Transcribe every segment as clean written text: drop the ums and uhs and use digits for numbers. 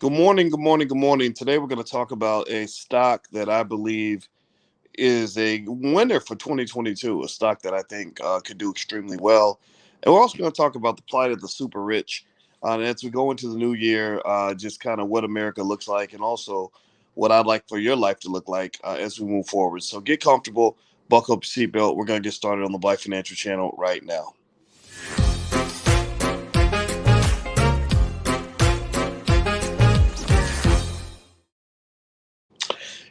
Good morning, good morning, good morning. Today we're going to talk about a stock that I believe is a winner for 2022, a stock that I think could do extremely well. And we're also going to talk about the plight of the super rich. And as we go into the new year, just kind of what America looks like and also what I'd like for your life to look like as we move forward. So get comfortable, buckle up your seatbelt. We're going to get started on the Black Financial Channel right now.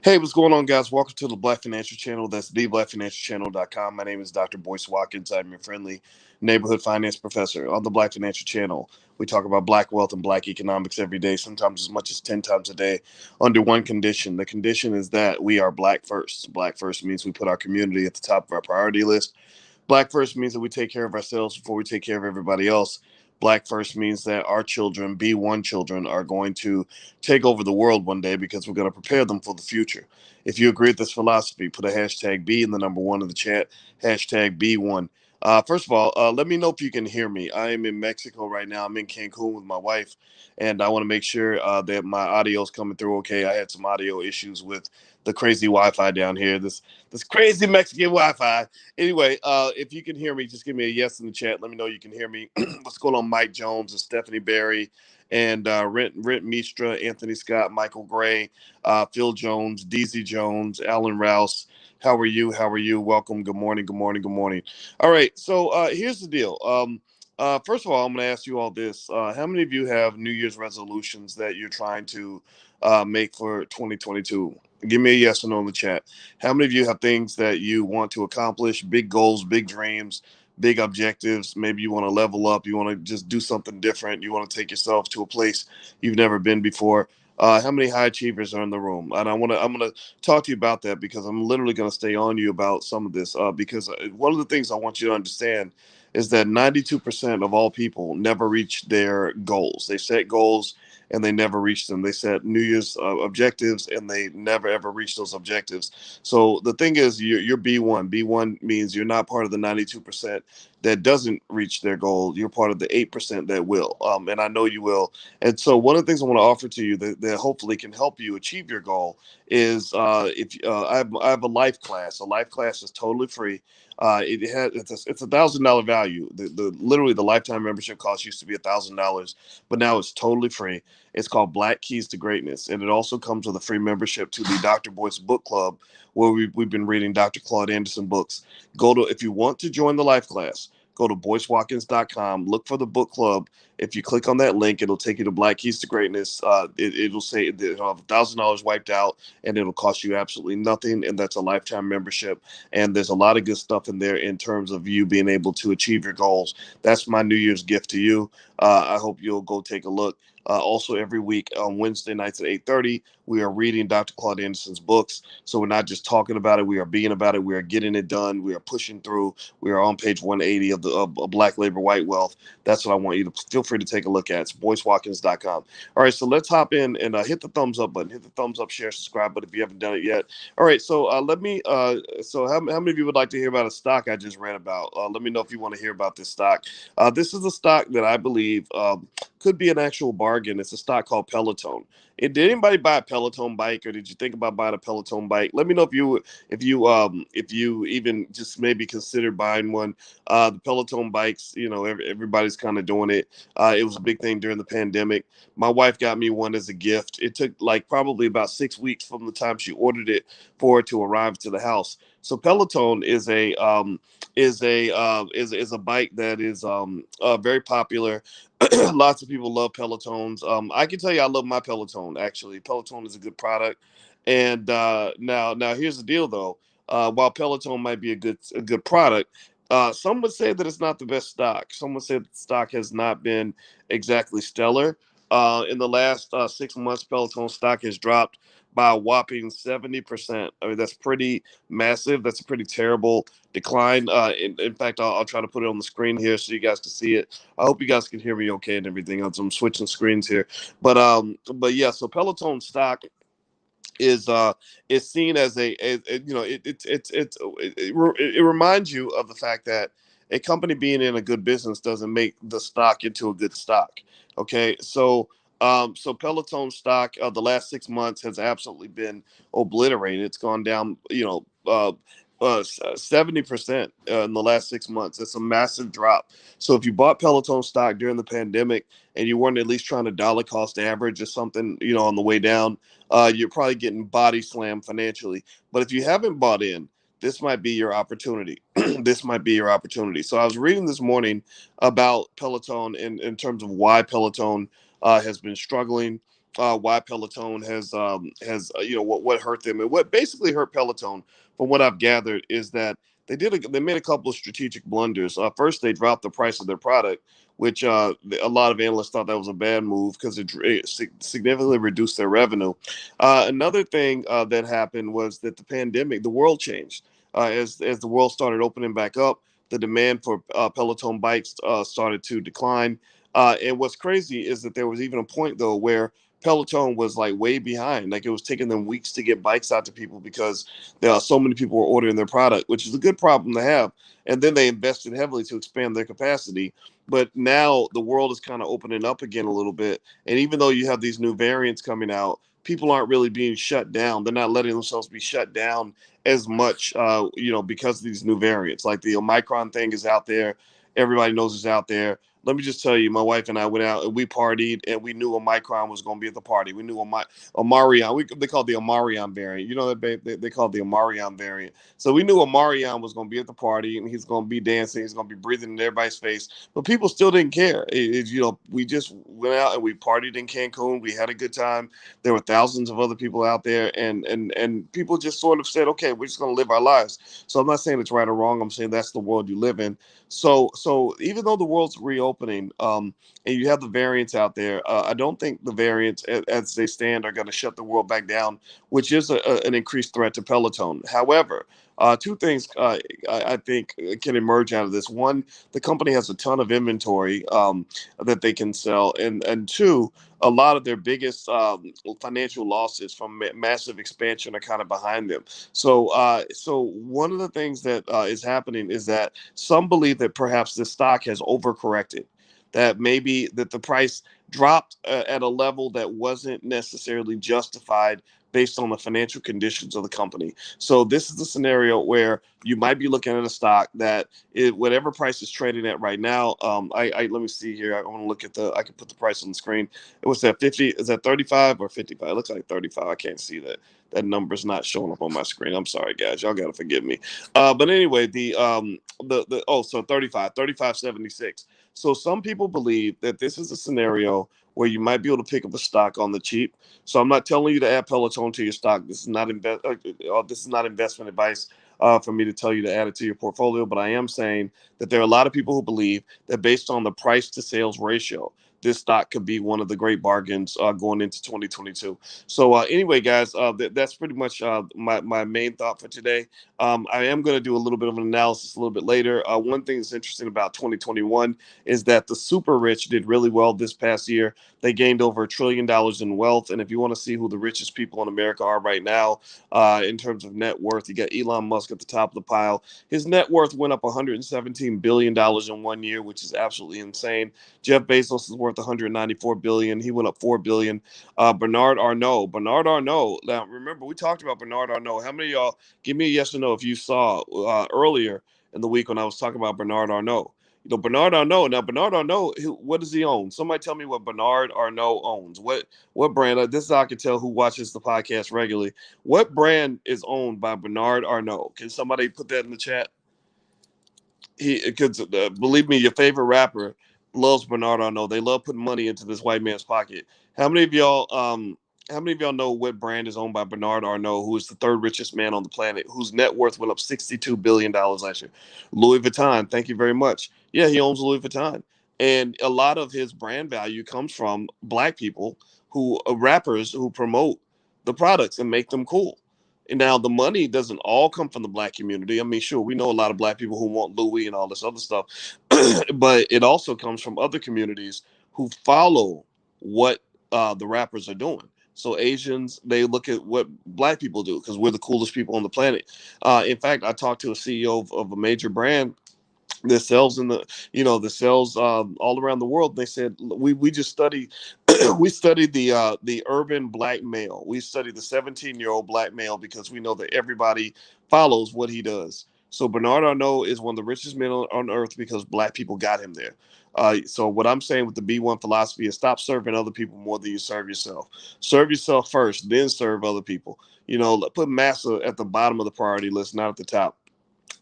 Hey, what's going on, guys? Welcome to the Black Financial Channel. That's theblackfinancialchannel.com. My name is Dr. Boyce Watkins. I'm your friendly neighborhood finance professor. On the Black Financial Channel, we talk about black wealth and black economics every day, sometimes as much as 10 times a day, under one condition. The condition is that we are black first. Black first means we put our community at the top of our priority list. Black first means that we take care of ourselves before we take care of everybody else. Black first means that our children, B1 children, are going to take over the world one day because we're going to prepare them for the future. If you agree with this philosophy, put a hashtag B in the number one in the chat, hashtag B1. First of all, let me know if you can hear me. I am in Mexico right now. I'm in Cancun with my wife, and I want to make sure that my audio is coming through okay. I had some audio issues with the crazy Wi-Fi down here. This crazy Mexican Wi-Fi. Anyway, if you can hear me, just give me a yes in the chat. Let me know you can hear me. What's going on, Mike Jones and Stephanie Berry and Rent Mistra, Anthony Scott, Michael Gray, Phil Jones, DZ Jones, Alan Rouse. How are you? How are you? Welcome. Good morning. Good morning. Good morning. All right. So here's the deal. First of all, I'm going to ask you all this. How many of you have New Year's resolutions that you're trying to make for 2022? Give me a yes or no in the chat. How many of you have things that you want to accomplish, big goals, big dreams, big objectives? Maybe you want to level up, you want to just do something different, you want to take yourself to a place you've never been before. How many high achievers are in the room? And I'm gonna talk to you about that because I'm literally gonna stay on you about some of this. Because one of the things I want you to understand is that 92% of all people never reach their goals. They set goals and they never reach them. They set New Year's objectives and they never ever reach those objectives. So the thing is, you're B1. B1 means you're not part of the 92% that doesn't reach their goal. You're part of the 8% that will. And I know you will. And so one of the things I want to offer to you that hopefully can help you achieve your goal is if I have a life class. A life class is totally free. It's $1,000 value. The literally the lifetime membership cost used to be $1,000, but now it's totally free. It's called Black Keys to Greatness, and it also comes with a free membership to the Dr. Boyce Book Club, where we've been reading Dr. Claude Anderson books. If you want to join the life class, go to boycewatkins.com, look for the book club. If you click on that link, it'll take you to Black Keys to Greatness. It'll say that it'll have $1,000 wiped out, and it'll cost you absolutely nothing, and that's a lifetime membership. And there's a lot of good stuff in there in terms of you being able to achieve your goals. That's my New Year's gift to you. I hope you'll go take a look. Also, every week on Wednesday nights at 8:30, we are reading Dr. Claude Anderson's books. So we're not just talking about it; we are being about it. We are getting it done. We are pushing through. We are on page 180 of Black Labor, White Wealth. That's what I want you to feel free to take a look at. It's boycewatkins.com. All right, so let's hop in and hit the thumbs up button. Hit the thumbs up, share, subscribe. But if you haven't done it yet, all right. So let me. So how many of you would like to hear about a stock I just read about? Let me know if you want to hear about this stock. This is a stock that I believe could be an actual bargain. It's a stock called Peloton. Did anybody buy a Peloton bike, or did you think about buying a Peloton bike? Let me know if you even just maybe consider buying one. The Peloton bikes, everybody's kind of doing it. It was a big thing during the pandemic. My wife got me one as a gift. It took like probably about 6 weeks from the time she ordered it for it to arrive to the house. So Peloton is a bike that is very popular. Lots of people love Pelotons. I can tell you, I love my Peloton. Actually, Peloton is a good product. And now here's the deal, though. While Peloton might be a good product, some would say that it's not the best stock. Some would say that the stock has not been exactly stellar. In the last 6 months, Peloton stock has dropped by a whopping 70%. I mean, that's pretty massive. That's a pretty terrible decline. In fact, I'll try to put it on the screen here so you guys can see it. I hope you guys can hear me okay and everything else. I'm switching screens here, but yeah. So Peloton stock is seen as it reminds you of the fact that a company being in a good business doesn't make the stock into a good stock. Okay, so So Peloton stock, the last 6 months has absolutely been obliterated. It's gone down, 70% in the last 6 months. It's a massive drop. So if you bought Peloton stock during the pandemic and you weren't at least trying to dollar cost average or something, on the way down, you're probably getting body slammed financially. But if you haven't bought in, this might be your opportunity. This might be your opportunity. So I was reading this morning about Peloton in terms of why Peloton has been struggling. Why Peloton has what hurt them, and what basically hurt Peloton, from what I've gathered, is that they made a couple of strategic blunders. First, they dropped the price of their product, which a lot of analysts thought that was a bad move because it significantly reduced their revenue. Another thing that happened was that the world changed. As the world started opening back up, the demand for Peloton bikes started to decline. And what's crazy is that there was even a point though where Peloton was like way behind. Like it was taking them weeks to get bikes out to people because there are so many people were ordering their product, which is a good problem to have. And then they invested heavily to expand their capacity. But now the world is kind of opening up again a little bit. And even though you have these new variants coming out, people aren't really being shut down. They're not letting themselves be shut down as much, because of these new variants. Like the Omicron thing is out there. Everybody knows it's out there. Let me just tell you, my wife and I went out and we partied, and we knew Omicron was going to be at the party. We knew Omarion. They called the Omarion variant. You know that they called the Omarion variant. So we knew Omarion was going to be at the party, and he's going to be dancing. He's going to be breathing in everybody's face. But people still didn't care. We just went out and we partied in Cancun. We had a good time. There were thousands of other people out there, and people just sort of said, okay, we're just going to live our lives. So I'm not saying it's right or wrong. I'm saying that's the world you live in. So even though the world's reopening, and you have the variants out there, I don't think the variants as they stand are going to shut the world back down, which is an increased threat to Peloton. However, two things I think can emerge out of this. One, the company has a ton of inventory that they can sell, and two, a lot of their biggest financial losses from massive expansion are kind of behind them. So one of the things that is happening is that some believe that perhaps the stock has overcorrected, that maybe that the price dropped at a level that wasn't necessarily justified based on the financial conditions of the company. So this is the scenario where you might be looking at a stock that whatever price is trading at right now. I let me see here. I want to look at I can put the price on the screen. It was at 50. Is that 35 or 55? It looks like 35. I can't see that. That number's not showing up on my screen. I'm sorry, guys. Y'all gotta forgive me. But anyway, so 35.76. So some people believe that this is a scenario where you might be able to pick up a stock on the cheap. So I'm not telling you to add Peloton to your stock. This is not investment advice for me to tell you to add it to your portfolio. But I am saying that there are a lot of people who believe that based on the price to sales ratio, this stock could be one of the great bargains going into 2022. So anyway, guys, that's pretty much my main thought for today. I am going to do a little bit of an analysis a little bit later. One thing that's interesting about 2021 is that the super rich did really well this past year. They gained over $1 trillion in wealth. And if you want to see who the richest people in America are right now, in terms of net worth, you got Elon Musk at the top of the pile. His net worth went up $117 billion in 1 year, which is absolutely insane. Jeff Bezos is worth 194 billion. He went up 4 billion. Bernard Arnault. Now remember, we talked about Bernard Arnault. How many of y'all give me a yes or no if you saw earlier in the week when I was talking about Bernard Arnault? Bernard Arnault. Now, Bernard Arnault, what does he own? Somebody tell me what Bernard Arnault owns. What brand? This is how I can tell who watches the podcast regularly. What brand is owned by Bernard Arnault? Can somebody put that in the chat? Because believe me, your favorite rapper loves Bernard Arnault. They love putting money into this white man's pocket. How many of y'all? How many of y'all know what brand is owned by Bernard Arnault, who is the third richest man on the planet, whose net worth went up $62 billion last year? Louis Vuitton. Thank you very much. Yeah, he owns Louis Vuitton, and a lot of his brand value comes from black people who rappers who promote the products and make them cool. And now the money doesn't all come from the black community. I mean, sure, we know a lot of black people who want Louis and all this other stuff, but it also comes from other communities who follow what the rappers are doing. So Asians, they look at what black people do because we're the coolest people on the planet. In fact, I talked to a CEO of a major brand that sells that sells all around the world. They said we just study we studied the urban black male. We studied the 17-year-old black male because we know that everybody follows what he does. So Bernard Arnault is one of the richest men on earth because black people got him there. So what I'm saying with the B1 philosophy is stop serving other people more than you serve yourself. Serve yourself first, then serve other people. Put massa at the bottom of the priority list, not at the top.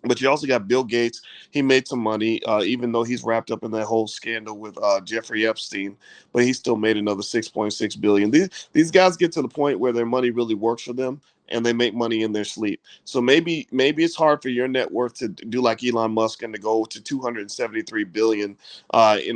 But you also got Bill Gates. He made some money, even though he's wrapped up in that whole scandal with Jeffrey Epstein. But he still made another 6.6 billion. These guys get to the point where their money really works for them, and they make money in their sleep. So maybe it's hard for your net worth to do like Elon Musk and to go to 273 billion, in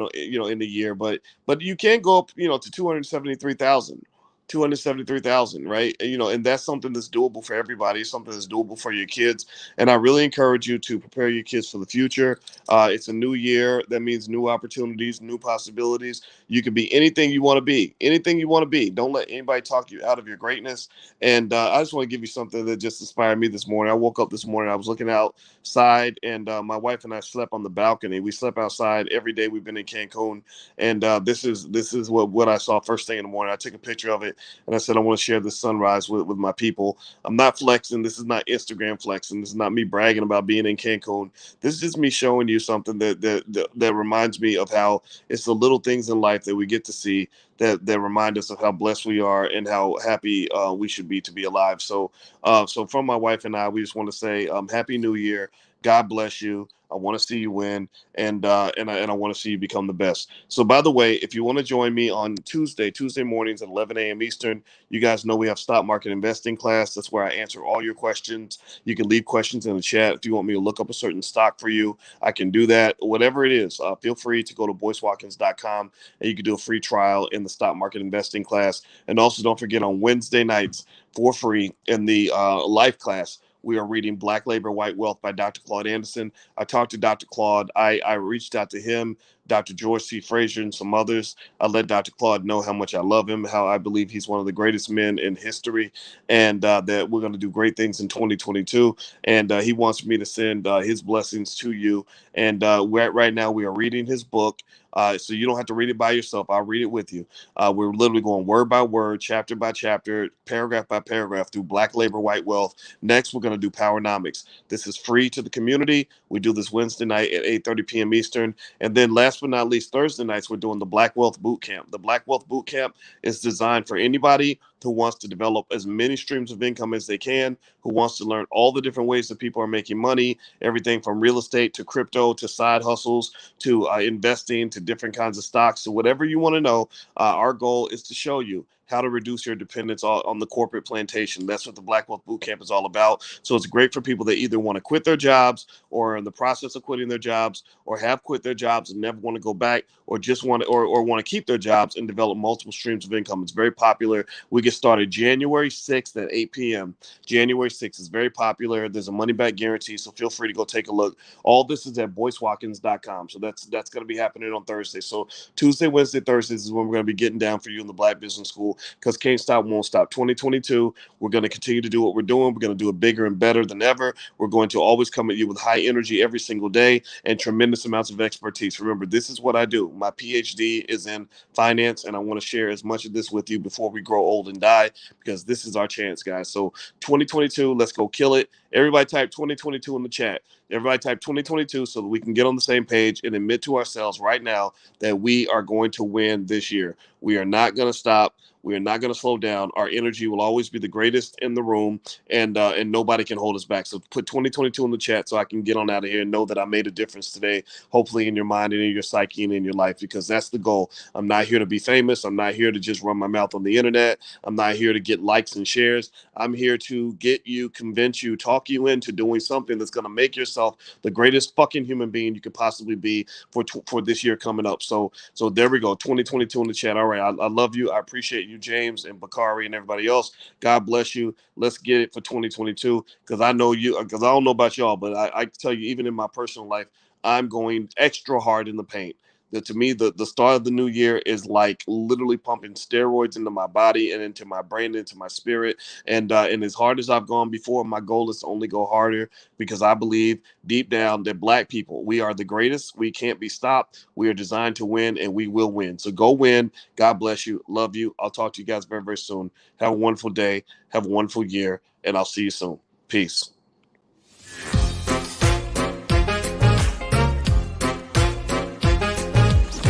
the year. But you can go up, to 273,000. 273,000, right? And that's something that's doable for everybody, something that's doable for your kids. And I really encourage you to prepare your kids for the future. It's a new year. That means new opportunities, new possibilities. You can be anything you want to be, anything you want to be. Don't let anybody talk you out of your greatness. And I just want to give you something that just inspired me this morning. I woke up this morning, I was looking outside, and my wife and I slept on the balcony. We slept outside every day we've been in Cancun. And this is what I saw first thing in the morning. I took a picture of it, and I said, I want to share this sunrise with my people. I'm not flexing. This is not Instagram flexing. This is not me bragging about being in Cancun. This is just me showing you something that reminds me of how it's the little things in life that we get to see that remind us of how blessed we are and how happy we should be to be alive. So from my wife and I, we just want to say, Happy New Year. God bless you. I want to see you win, and I want to see you become the best. So, by the way, if you want to join me on Tuesday mornings at 11 a.m. Eastern, you guys know we have stock market investing class. That's where I answer all your questions. You can leave questions in the chat. If you want me to look up a certain stock for you, I can do that. Whatever it is, feel free to go to boycewatkins.com, and you can do a free trial in the stock market investing class. And also, don't forget on Wednesday nights for free in the life class, we are reading Black Labor, White Wealth by Dr. Claude Anderson. I talked to Dr. Claude. I reached out to him, Dr. George C. Frazier, and some others. I let Dr. Claude know how much I love him, how I believe he's one of the greatest men in history, and that we're going to do great things in 2022. And he wants me to send his blessings to you. And right now we are reading his book. So you don't have to read it by yourself. I'll read it with you. We're literally going word by word, chapter by chapter, paragraph by paragraph through Black Labor, White Wealth. Next, we're going to do Powernomics. This is free to the community. We do this Wednesday night at 8:30 p.m. Eastern. And then last but not least, Thursday nights, we're doing the Black Wealth Boot Camp. The Black Wealth Boot Camp is designed for anybody who wants to develop as many streams of income as they can, who wants to learn all the different ways that people are making money, everything from real estate to crypto to side hustles to investing to different kinds of stocks. So whatever you want to know, our goal is to show you how to reduce your dependence on the corporate plantation. That's what the Black Wealth Bootcamp is all about. So it's great for people that either want to quit their jobs or are in the process of quitting their jobs or have quit their jobs and never want to go back or just want to or want to keep their jobs and develop multiple streams of income. It's very popular. We get started January 6th at 8 p.m. January 6th is very popular. There's a money back guarantee, so feel free to go take a look. All this is at boycewatkins.com. So that's going to be happening on Thursday. So Tuesday, Wednesday, Thursdays is when we're going to be getting down for you in the Black Business School, because Can't Stop, Won't Stop. 2022, we're going to continue to do what we're doing. We're going to do it bigger and better than ever. We're going to always come at you with high energy every single day and tremendous amounts of expertise. Remember, this is what I do. My PhD is in finance, and I want to share as much of this with you before we grow old and die, because this is our chance, guys. So 2022, let's go kill it. Everybody type 2022 in the chat. Everybody type 2022 so that we can get on the same page and admit to ourselves right now that we are going to win this year. We are not going to stop. We are not going to slow down. Our energy will always be the greatest in the room, and nobody can hold us back. So put 2022 in the chat so I can get on out of here and know that I made a difference today, hopefully in your mind and in your psyche and in your life, because that's the goal. I'm not here to be famous. I'm not here to just run my mouth on the internet. I'm not here to get likes and shares. I'm here to get you, convince you, talk you into doing something that's going to make yourself the greatest fucking human being you could possibly be for this year coming up. So there we go. 2022 in the chat. All right. I love you. I appreciate you, James and Bakari and everybody else. God bless you. Let's get it for 2022, because I know you, because I don't know about y'all, but I can tell you, even in my personal life, I'm going extra hard in the paint. That to me, the start of the new year is like literally pumping steroids into my body and into my brain, into my spirit. And as hard as I've gone before, my goal is to only go harder because I believe deep down that Black people, we are the greatest. We can't be stopped. We are designed to win, and we will win. So go win. God bless you. Love you. I'll talk to you guys very, very soon. Have a wonderful day. Have a wonderful year, and I'll see you soon. Peace.